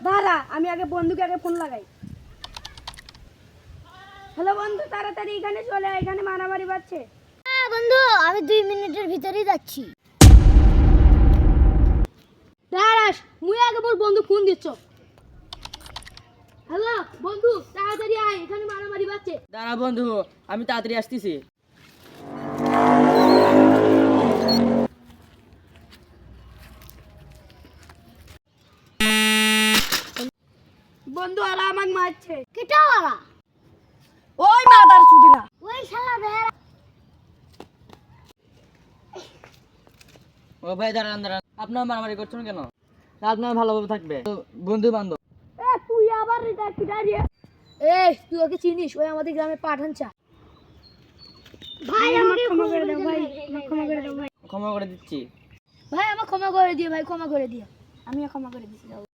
দাঁড়া, আমি আগে বন্ধুকে ফোন লাগাই। হ্যালো বন্ধু, তাড়াতাড়ি এখানে চলে আয়, এখানে মারামারি বাজছে। হ্যাঁ বন্ধু, আমি 2 মিনিটের ভিতরেই যাচ্ছি। দাঁড়াস, মুই আগে বল বন্ধু ফোন দিচ্ছ। হ্যালো বন্ধু, তাড়াতাড়ি আয়, এখানে মারামারি বাজছে। দাঁড়া বন্ধু, আমি তাড়াতাড়ি আসতেছি। বন্ধু আলা আমাকে মারছে। কেটা ওরা? ওই মাদার সুদিরা। ওই শালা বের। ও ভাই দাঁড়ান দাঁড়ান, আপনার মারামারি করছেন কেন? আপনার ভালোভাবে থাকবে বন্ধু বান্ধব। তুই আবার এটা কিটা দিয়ে? তুই ওকে চিনিস? ওই আমাদের গ্রামে পাঠান চা। ভাই আমাকে ক্ষমা করে দাও ভাই, ক্ষমা করে দাও ভাই। ক্ষমা করে দিচ্ছি। ভাই আমাকে ক্ষমা করে দিও ভাই, ক্ষমা করে দিও। আমিও ক্ষমা করে দিচ্ছি।